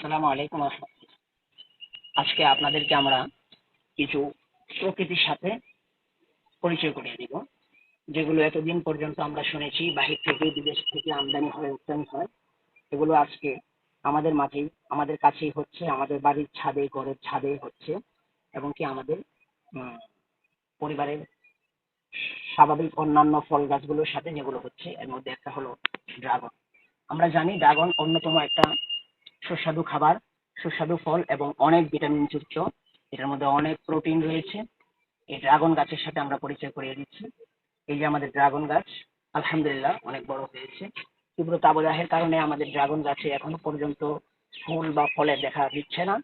আসসালামু আলাইকুম রহমতুল্লাহ। আজকে আপনাদেরকে আমরা কিছু প্রকৃতির সাথে পরিচয় করিয়ে দিব, যেগুলো এতদিন পর্যন্ত আমরা শুনেছি বাহির থেকে বিদেশ থেকে আমদানি হয় রপ্তানি হয়। এগুলো আজকে আমাদের মাঝেই আমাদের কাছেই হচ্ছে, আমাদের বাড়ির ছাদে ঘরের ছাদে হচ্ছে, এবং কি আমাদের উম, পরিবারের স্বাভাবিক অন্যান্য ফল গাছগুলোর সাথে যেগুলো হচ্ছে, এর মধ্যে একটা হলো ড্রাগন। আমরা জানি ড্রাগন অন্যতম একটা সুস্বাদু খাবার, সুস্বাদু ফল এবং অনেক ভিটামিন যুক্ত। এটার মধ্যে অনেক প্রোটিন রয়েছে। এই ড্রাগন গাছের সাথে আমরা পরিচয় করিয়ে দিচ্ছি। এই যে আমাদের ড্রাগন গাছ, আলহামদুলিল্লাহ অনেক বড় হয়েছে। তীব্র তাপদাহের কারণে আমাদের ড্রাগন গাছে এখনো পর্যন্ত ফুল বা ফলের দেখা দিচ্ছে না।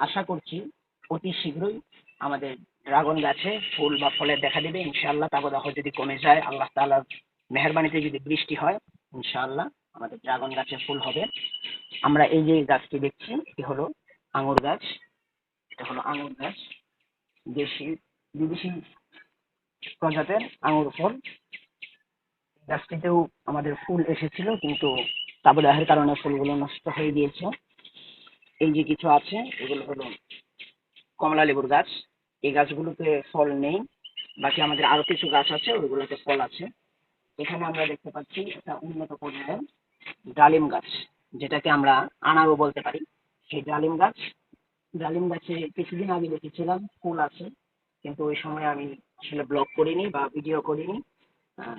আশা করছি অতি শীঘ্রই আমাদের ড্রাগন গাছে ফুল বা ফলের দেখা দিবে ইনশাআল্লাহ। তাপদাহ যদি কমে যায়, আল্লাহ তাআলার মেহেরবানিতে যদি বৃষ্টি হয়, ইনশাআল্লাহ আমাদের ড্রাগন গাছে ফুল হবে। আমরা এই যে গাছটি দেখছি, এটি হলো আঙুর গাছ। এটা হলো আঙুর গাছ, দেশি বিদেশি প্রজাতির আঙুর ফল। গাছটিতেও আমাদের ফুল এসেছিল, কিন্তু তাপদাহের কারণে ফুলগুলো নষ্ট হয়ে গিয়েছে। এই যে কিছু আছে, এগুলো হলো কমলা লেবুর গাছ। এই গাছগুলোতে ফল নেই, বাকি আমাদের আরো কিছু গাছ আছে, ওইগুলোতে ফল আছে। এখানে আমরা দেখতে পাচ্ছি একটা উন্নত পর্যায়ের ডালিম গাছ, যেটাকে আমরা আনারও বলতে পারি। সেই ডালিম গাছ, ডালিম গাছে কিছুদিন আগে দেখেছিলাম ফুল আছে, কিন্তু ওই সময় আমি আসলে ব্লগ করিনি বা ভিডিও করিনি।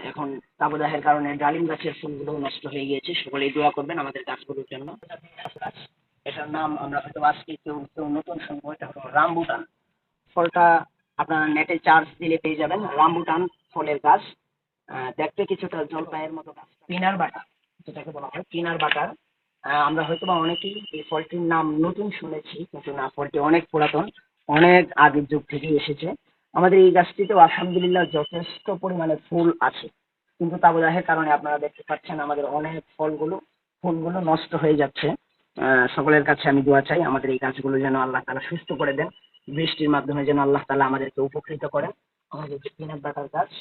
এখন তাপদাহের কারণে ডালিম গাছের ফুলগুলো নষ্ট হয়ে গিয়েছে। সকলেই দোয়া করবেন আমাদের গাছগুলোর জন্য। এটার নাম আমরা হয়তো আজকে কেউ কেউ নতুন শুনবো। এটা হলো রামবুটান। ফলটা আপনারা নেটে চার্জ দিলে পেয়ে যাবেন, রামবুটান ফলের গাছ। দেখতে কিছুটা জলপাইয়ের মতো গাছ। পিনার বাটার, যেটাকে বলা হয় পিনার বাটার। আমরা হয়তো বা অনেকেই এই ফলটির নাম নতুন শুনেছি, কিন্তু না, ফলটি অনেক পুরাতন, অনেক আগের যুগ থেকে এসেছে। আমাদের এই গাছটিতেও আলহামদুলিল্লাহ যথেষ্ট পরিমাণে ফুল আছে, কিন্তু তাপদাহের কারণে আপনারা দেখতে পাচ্ছেন আমাদের অনেক ফুলগুলো নষ্ট হয়ে যাচ্ছে। সকলের কাছে আমি দোয়া চাই আমাদের এই গাছগুলো যেন আল্লাহ তাআলা সুস্থ করে দেন, বৃষ্টির মাধ্যমে যেন আল্লাহ তাআলা আমাদেরকে উপকৃত করেন। আমাদের যে পিনাট বাটার গাছ,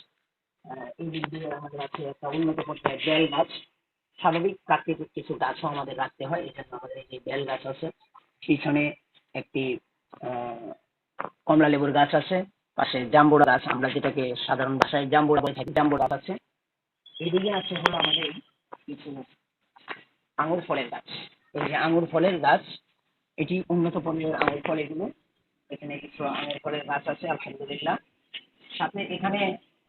এই দিক দিয়ে আমাদের আছে একটা উন্নত পর্যায়ে বেল গাছ। স্বাভাবিক প্রাকৃতিক কিছু গাছও আমাদের রাখতে হয়, এই জন্য আমাদের এই যে বেল গাছ আছে। পিছনে একটি আহ কমলা লেবুর গাছ আছে, পাশে জাম্বুরা গাছ, আমরা যেটাকে সাধারণ ভাষায় জাম্বুরা বলে থাকি, জাম্বুরা গাছ আছে। এইদিকে আছে হলো আমাদের কিছু আঙুর ফলের গাছ। এই যে আঙুর ফলের গাছ, এটি উন্নত পর্যায়ের আঙুর ফল এগুলো। এখানে কিছু আঙুর ফলের গাছ আছে আলহামদুলিল্লাহ। সাথে এখানে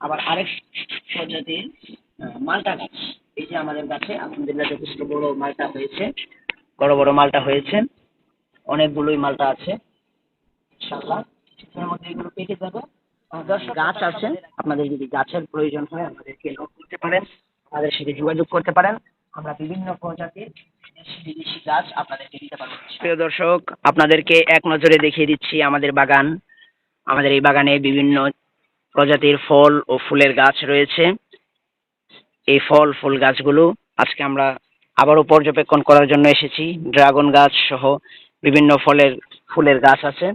আবার আরেক প্রজাতির মালটা গাছ। এই যে আমাদের গাছে আলহামদুলিল্লাহ যথেষ্ট বড় মালটা হয়েছে, বড় বড় মালটা হয়েছে, অনেকগুলোই মালটা আছে ইনশাআল্লাহ। কিছুদিনের মধ্যে এগুলো পেকে যাবে। গাছ আছে, আপনাদের যদি গাছের প্রয়োজন হয় আমাদেরকে নক করতে পারেন, আমাদের সাথে যোগাযোগ করতে পারেন। আমরা বিভিন্ন প্রজাতির দেশি বিদেশি গাছ আপনাদেরকে দিতে পারবো। প্রিয় দর্শক, আপনাদেরকে এক নজরে দেখিয়ে দিচ্ছি আমাদের বাগান। আমাদের এই বাগানে বিভিন্ন প্রজাতির ফল ও ফুলের গাছ রয়েছে। এই ফল ফুল গাছগুলো আজকে আমরা আবারও পর্যবেক্ষণ করার জন্য এসেছি। ড্রাগন গাছ সহ বিভিন্ন ফুলের গাছ আছে।